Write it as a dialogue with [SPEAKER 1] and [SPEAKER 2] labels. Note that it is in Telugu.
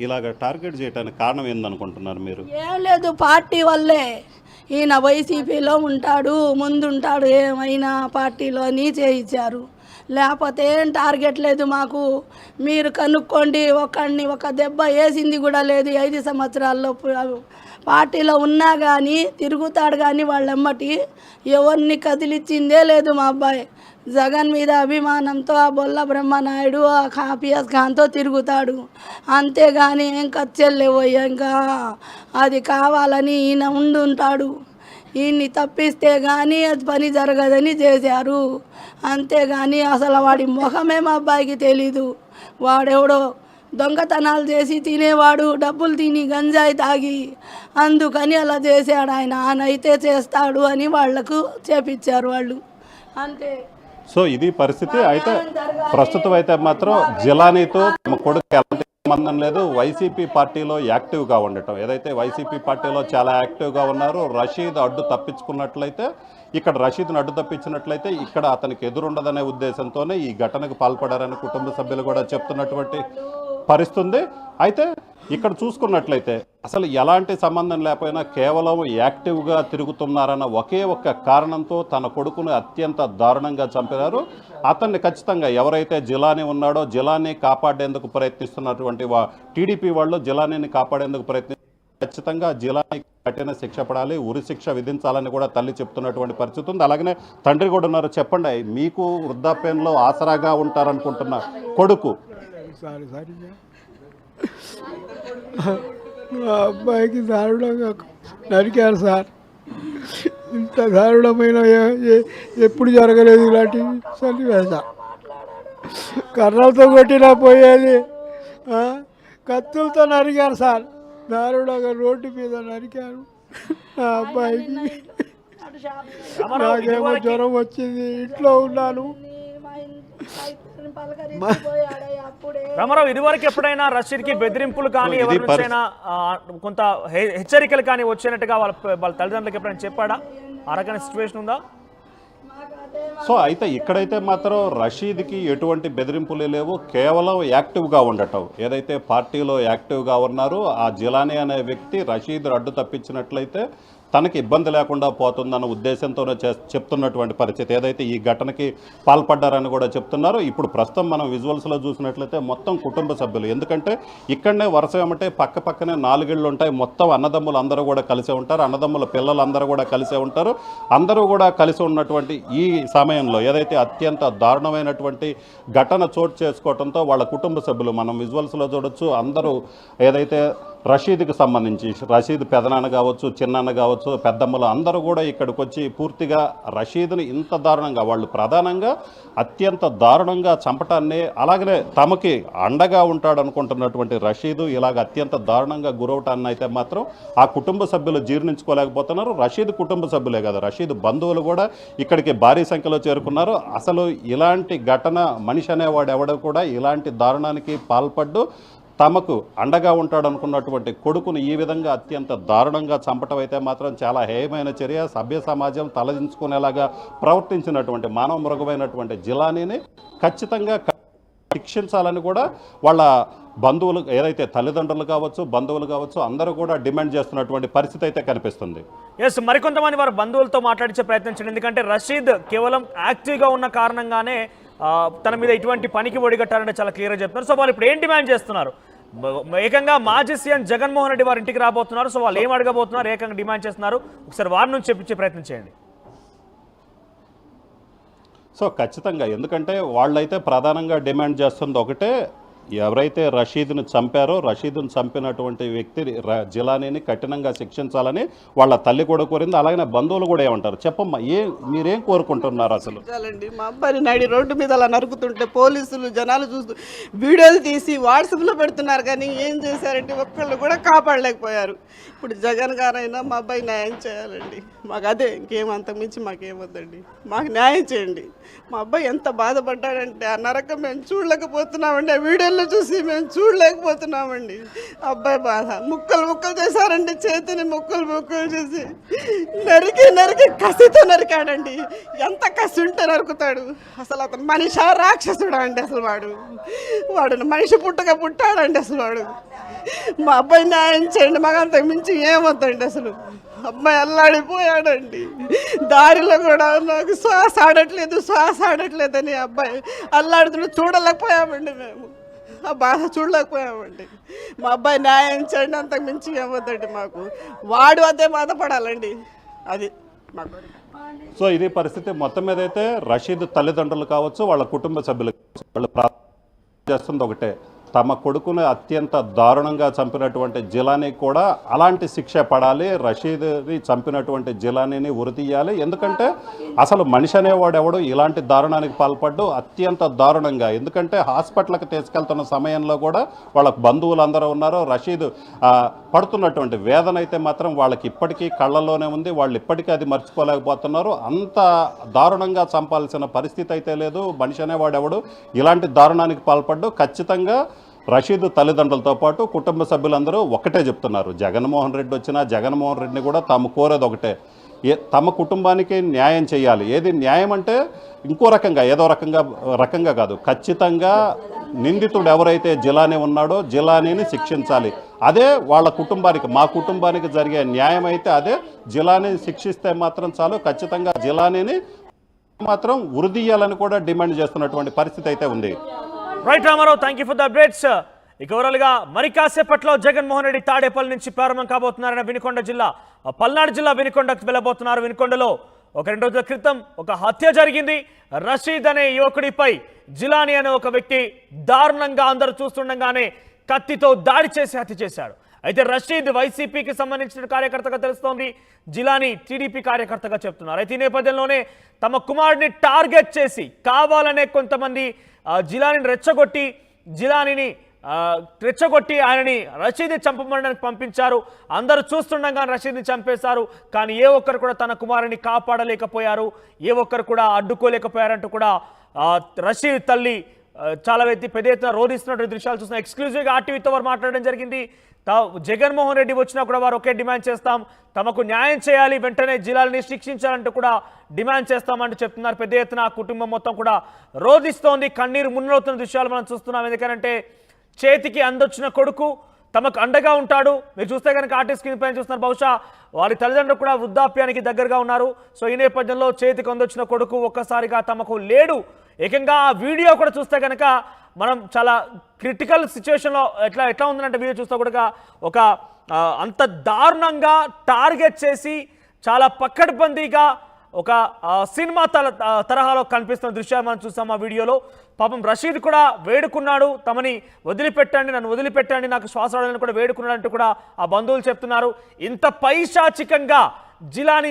[SPEAKER 1] ఇలాగ టార్గెట్ చేయడానికి కారణం ఏందనుకుంటున్నారు మీరు?
[SPEAKER 2] ఏం లేదు, పార్టీ వల్లే. ఈయన వైసీపీలో ఉంటాడు, ముందుంటాడు, ఏమైనా పార్టీలోని చేయించారు. లేకపోతే ఏం టార్గెట్ లేదు మాకు. మీరు కనుక్కోండి, ఒక దెబ్బ వేసింది కూడా లేదు 5 సంవత్సరాల్లో. పార్టీలో ఉన్నా కానీ తిరుగుతాడు, కానీ వాళ్ళెమ్మటి ఎవరిని కదిలిచ్చిందే లేదు మా అబ్బాయి. జగన్ మీద అభిమానంతో ఆ బొల్ల బ్రహ్మనాయుడు, ఆ పిఎస్ ఖాన్తో తిరుగుతాడు. అంతేగాని ఏం ఖర్చెళ్ళేవయ్యా. ఇంకా అది కావాలని ఈయన ఉండుంటాడు. ఈయన్ని తప్పిస్తే కానీ అది పని జరగదని చేశారు. అంతేగాని అసలు వాడి ముఖమే మా అబ్బాయికి తెలీదు. వాడెవడో దొంగతనాలు చేసి తినేవాడు, డబ్బులు తిని గంజాయి తాగి, అందుకని అలా చేశాడు ఆయన. అయితే చేస్తాడు అని వాళ్లకు చేపించారు వాళ్ళు, అంతే.
[SPEAKER 1] సో ఇది పరిస్థితి. అయితే ప్రస్తుతం అయితే మాత్రం జిలానీతో తమ కొడుకు ఎలాంటి సంబంధం లేదు. వైసీపీ పార్టీలో యాక్టివ్గా ఉండటం, ఏదైతే వైసీపీ పార్టీలో చాలా యాక్టివ్గా ఉన్నారు. రషీద్ అడ్డు తప్పించుకున్నట్లయితే, ఇక్కడ రషీద్ను అడ్డు తప్పించినట్లయితే ఇక్కడ అతనికి ఎదురుండదనే ఉద్దేశంతోనే ఈ ఘటనకు పాల్పడారని కుటుంబ సభ్యులు కూడా చెప్తున్నటువంటి పరిస్థితుంది. అయితే ఇక్కడ చూసుకున్నట్లయితే అసలు ఎలాంటి సంబంధం లేకపోయినా కేవలం యాక్టివ్గా తిరుగుతున్నారన్న ఒకే ఒక్క కారణంతో తన కొడుకును అత్యంత దారుణంగా చంపారు. అతన్ని ఖచ్చితంగా ఎవరైతే జిలానీ ఉన్నాడో, జిలానీ కాపాడేందుకు ప్రయత్నిస్తున్నటువంటి టీడీపీ వాళ్ళు జిలానీని కాపాడేందుకు ఖచ్చితంగా జిలానీ కఠిన శిక్ష పడాలి, ఉరి శిక్ష విధించాలని కూడా తల్లి చెప్తున్నటువంటి పరిస్థితి ఉంది. అలాగనే తండ్రి కూడా ఉన్నారు. చెప్పండి, మీకు వృద్ధాప్యంలో ఆసరాగా ఉంటారనుకుంటున్న కొడుకు
[SPEAKER 3] మా అబ్బాయికి దారుణంగా నరికారు సార్. ఇంత దారుణమైన ఎప్పుడు జరగలేదు ఇలాంటి సన్నివేశ. కర్రలతో కొట్టినా పోయేది, కత్తులతో నరికారు సార్. దారుణంగా రోడ్డు మీద నరికారు నా అబ్బాయికి. నాకేమో జ్వరం వచ్చింది, ఇంట్లో ఉన్నాను.
[SPEAKER 4] రామారావు, ఇదివరకు ఎప్పుడైనా రషీద్కి బెదిరింపులు కానీ ఎవరి నుంచైనా కొంత హెచ్చరికలు కానీ వచ్చినట్టుగా వాళ్ళ తల్లిదండ్రులకు ఎప్పుడైనా చెప్పాడా? ఆ రకమైన సిచ్యువేషన్ ఉందా?
[SPEAKER 1] సో అయితే ఇక్కడైతే మాత్రం రషీద్కి ఎటువంటి బెదిరింపులు లేవు. కేవలం యాక్టివ్గా ఉండటం, ఏదైతే పార్టీలో యాక్టివ్గా ఉన్నారో ఆ జిలానీ అనే వ్యక్తి రషీద్ అడ్డు తప్పించినట్లయితే తనకి ఇబ్బంది లేకుండా పోతుందన్న ఉద్దేశంతోనే చెప్తున్నటువంటి పరిస్థితి. ఏదైతే ఈ ఘటనకి పాల్పడ్డారని కూడా చెప్తున్నారు. ఇప్పుడు ప్రస్తుతం మనం విజువల్స్లో చూసినట్లయితే మొత్తం కుటుంబ సభ్యులు, ఎందుకంటే ఇక్కడనే వరుస ఏమంటే పక్కనే 4 ఇళ్ళు ఉంటాయి. మొత్తం అన్నదమ్ములు అందరూ కూడా కలిసే ఉంటారు, అన్నదమ్ముల పిల్లలు అందరూ కూడా కలిసే ఉంటారు. అందరూ కూడా కలిసి ఉన్నటువంటి ఈ సమయంలో ఏదైతే అత్యంత దారుణమైనటువంటి ఘటన చోటు చేసుకోవడంతో వాళ్ళ కుటుంబ సభ్యులు మనం విజువల్స్లో చూడొచ్చు. అందరూ ఏదైతే రషీద్కి సంబంధించి రషీద్ పెదనాన్న కావచ్చు, చిన్నాన్న కావచ్చు, పెద్దమ్మలు అందరూ కూడా ఇక్కడికి వచ్చి పూర్తిగా రషీద్ని ఇంత దారుణంగా, వాళ్ళు ప్రధానంగా అత్యంత దారుణంగా చంపటాన్ని, అలాగనే తమకి అండగా ఉంటాడు అనుకుంటున్నటువంటి రషీద్ ఇలాగ అత్యంత దారుణంగా గురవటాన్ని అయితే మాత్రం ఆ కుటుంబ సభ్యులు జీర్ణించుకోలేకపోతున్నారు. రషీద్ కుటుంబ సభ్యులే కదా, రషీద్ బంధువులు కూడా ఇక్కడికి భారీ సంఖ్యలో చేరుకున్నారు. అసలు ఇలాంటి ఘటన మనిషి అనేవాడు ఎవడో కూడా ఇలాంటి దారుణానికి పాల్పడ్డు తమకు అండగా ఉంటాడు అనుకున్నటువంటి కొడుకును ఈ విధంగా అత్యంత దారుణంగా చంపటం అయితే మాత్రం చాలా హేయమైన చర్య. సభ్య సమాజం తలదించుకునేలాగా ప్రవర్తించినటువంటి మానవ మృగమైనటువంటి జిలానీని ఖచ్చితంగా శిక్షించాలని కూడా వాళ్ళ బంధువులు, ఏదైతే తల్లిదండ్రులు కావచ్చు, బంధువులు కావచ్చు, అందరూ కూడా డిమాండ్ చేస్తున్నటువంటి పరిస్థితి అయితే కనిపిస్తుంది.
[SPEAKER 4] ఎస్, మరికొంతమంది వారి బంధువులతో మాట్లాడించే ప్రయత్నించండి. ఎందుకంటే రషీద్ కేవలం యాక్టివ్గా ఉన్న కారణంగానే తన మీద ఇటువంటి పనికి ఒడిగట్టారంటే చాలా క్లియర్గా చెప్తున్నారు. సో వాళ్ళు ఇప్పుడు ఏం డిమాండ్ చేస్తున్నారు? ఏకంగా మాజీ సీఎం జగన్మోహన్ రెడ్డి వారి ఇంటికి రాబోతున్నారు. సో వాళ్ళు ఏం అడగబోతున్నారు, ఏకంగా డిమాండ్ చేస్తున్నారు, ఒకసారి వారి నుంచి చెప్పించే ప్రయత్నం చేయండి.
[SPEAKER 1] సో ఖచ్చితంగా, ఎందుకంటే వాళ్ళైతే ప్రధానంగా డిమాండ్ చేస్తుంది ఒకటే, ఎవరైతే రషీద్ను చంపారో రషీద్ను చంపినటువంటి వ్యక్తి జిలానీని కఠినంగా శిక్షించాలని వాళ్ళ తల్లి కూడా కోరింది. అలాగే బంధువులు కూడా ఏమంటారు? చెప్పమ్మా, మీరేం కోరుకుంటున్నారు? అసలు
[SPEAKER 5] మా అబ్బాయిని నడి రోడ్డు మీద అలా నరుకుతుంటే పోలీసులు జనాలు చూస్తూ వీడియోలు తీసి వాట్సాప్లో పెడుతున్నారు, కానీ ఏం చేశారంటే ఒక్కళ్ళు కూడా కాపాడలేకపోయారు. ఇప్పుడు జగన్ గారైనా మా అబ్బాయి న్యాయం చేయాలండి. మాకు అదే, ఇంకేం అంతకుమించి మాకేమొద్దండి, మాకు న్యాయం చేయండి. మా అబ్బాయి ఎంత బాధపడ్డాడంటే ఆ నరకం మేము చూడలేకపోతున్నామండి. ఆ వీడియోలో కన్నీళ్ళు చూసి మేము చూడలేకపోతున్నామండి. అబ్బాయి బాధ ముక్కలు ముక్కలు చేశారండి, చేతిని ముక్కలు ముక్కలు చేసి నరికి కసితో నరికాడండి. ఎంత కసి ఉంటే నరుకుతాడు? అసలు అతను మనిషా రాక్షసుడా అండి? అసలు వాడు మనిషి పుట్టాడండి అసలు వాడు. మా అబ్బాయి న్యాయం చేయండి, మాకు అంతకు మించి ఏమవుతండి? అసలు అమ్మాయి అల్లాడిపోయాడండి. దారిలో కూడా నాకు శ్వాస ఆడట్లేదని అబ్బాయి అల్లాడుతుంటే చూడలేకపోయామండి. మేము ఆ బాధ చూడలేకపోయామండి. మా అబ్బాయి న్యాయం చేయండి, అంతకు మించి ఏమవుతండి మాకు? వాడు అదే బాధపడాలండి. అది మాకు.
[SPEAKER 1] సో ఇది పరిస్థితి. మొత్తం మీద అయితే రషీద్ తల్లిదండ్రులు కావచ్చు, వాళ్ళ కుటుంబ సభ్యులు వాళ్ళు ప్రార్థన చేస్తుంది ఒకటే, తమ కొడుకును అత్యంత దారుణంగా చంపినటువంటి జిలానీ కూడా అలాంటి శిక్ష పడాలి. రషీద్ని చంపినటువంటి జిలానీని ఉరితీయాలి. ఎందుకంటే అసలు మనిషి అనేవాడు ఎవడు ఇలాంటి దారుణానికి పాల్పడ్డు అత్యంత దారుణంగా. ఎందుకంటే హాస్పిటల్కి తీసుకెళ్తున్న సమయంలో కూడా వాళ్ళ బంధువులు అందరూ ఉన్నారు. రషీద్ పడుతున్నటువంటి వేదన అయితే మాత్రం వాళ్ళకి ఇప్పటికీ కళ్ళల్లోనే ఉంది. వాళ్ళు ఇప్పటికీ అది మర్చిపోలేకపోతున్నారు. అంత దారుణంగా చంపాల్సిన పరిస్థితి అయితే లేదు. మనిషి అనేవాడు ఎవడు ఇలాంటి దారుణానికి పాల్పడ్డు. ఖచ్చితంగా రషీద్ తల్లిదండ్రులతో పాటు కుటుంబ సభ్యులందరూ ఒకటే చెప్తున్నారు. జగన్మోహన్ రెడ్డి వచ్చినా జగన్మోహన్ రెడ్డిని కూడా తాము కోరేది ఒకటే, తమ కుటుంబానికి న్యాయం చేయాలి. ఏది న్యాయం అంటే ఇంకో రకంగా ఏదో రకంగా కాదు, ఖచ్చితంగా నిందితుడు ఎవరైతే జిలానీ ఉన్నాడో జిలానీని శిక్షించాలి. అదే వాళ్ళ కుటుంబానికి, మా కుటుంబానికి జరిగే న్యాయం అయితే అదే. జిలానీ శిక్షిస్తే మాత్రం చాలు. ఖచ్చితంగా జిలానీని మాత్రం ఉరిదీయాలని కూడా డిమాండ్ చేస్తున్నటువంటి పరిస్థితి అయితే ఉంది.
[SPEAKER 4] Right Ramarao, thank you for the updates. ఇక ఓవరాల్గా మరి కాసేపట్లో జగన్మోహన్ రెడ్డి తాడేపల్లి నుంచి ప్రారంభం కాబోతున్నారని వినుకొండ జిల్లా, పల్నాడు జిల్లా వినుకొండకు వెళ్ళబోతున్నారు. వినుకొండలో ఒక 2 రోజుల క్రితం ఒక హత్య జరిగింది. రషీద్ అనే యువకుడిపై జిలానీ అనే ఒక వ్యక్తి దారుణంగా అందరూ చూస్తుండగానే కత్తితో దాడి చేసి హత్య చేశాడు. అయితే రషీద్ వైసీపీకి సంబంధించిన కార్యకర్తగా తెలుస్తోంది, జిలానీ టీడీపీ కార్యకర్తగా చెప్తున్నారు. అయితే ఈ నేపథ్యంలోనే తమ కుమారుడిని టార్గెట్ చేసి కావాలనే కొంతమంది జిలానీని రెచ్చగొట్టి ఆయనని రషీద్ని చంపమనడానికి పంపించారు. అందరూ చూస్తుండగా రషీద్ని చంపేశారు. కానీ ఏ ఒక్కరు కూడా తన కుమారుని కాపాడలేకపోయారు, ఏ ఒక్కరు కూడా అడ్డుకోలేకపోయారంటూ కూడా రషీద్ తల్లి చాలా పెద్ద ఎత్తున రోధిస్తున్నటువంటి దృశ్యాలు చూస్తున్నాం. ఎక్స్క్లూజివ్గా ఆర్టీవీతో వారు మాట్లాడడం జరిగింది. జగన్మోహన్ రెడ్డి వచ్చినా కూడా వారు ఒకే డిమాండ్ చేస్తాం, తమకు న్యాయం చేయాలి, వెంటనే జిలాలని శిక్షించాలంటూ కూడా డిమాండ్ చేస్తామంటూ చెప్తున్నారు. పెద్ద ఎత్తున ఆ కుటుంబం మొత్తం కూడా రోధిస్తోంది. కన్నీరు మున్నవుతున్న దృశ్యాలు మనం చూస్తున్నాం. ఎందుకంటే చేతికి అందొచ్చిన కొడుకు తమకు అండగా ఉంటాడు. మీరు చూస్తే కనుక ఆర్టిస్ట్ స్క్రీన్ పైన చూస్తున్నారు. బహుశా వారి తల్లిదండ్రులు కూడా వృద్ధాప్యానికి దగ్గరగా ఉన్నారు. సో ఈ నేపథ్యంలో చేతికి అందొచ్చిన కొడుకు ఒక్కసారిగా తమకు లేడు. ఏకంగా ఆ వీడియో కూడా చూస్తే కనుక మనం చాలా క్రిటికల్ సిచ్యువేషన్లో ఎట్లా ఉందంటే వీడియో చూస్తే కూడా ఒక అంత దారుణంగా టార్గెట్ చేసి చాలా పక్కడ్బందీగా ఒక సినిమా తరహాలో కనిపిస్తున్న దృశ్యాలు మనం చూసాం ఆ వీడియోలో. పాపం రషీద్ కూడా వేడుకున్నాడు, తమని వదిలిపెట్టండి, నన్ను వదిలిపెట్టండి, నాకు శ్వాస రావాలని కూడా వేడుకున్నాడు అంటూ కూడా ఆ బంధువులు చెప్తున్నారు. ఇంత పైశాచికంగా జిలానీ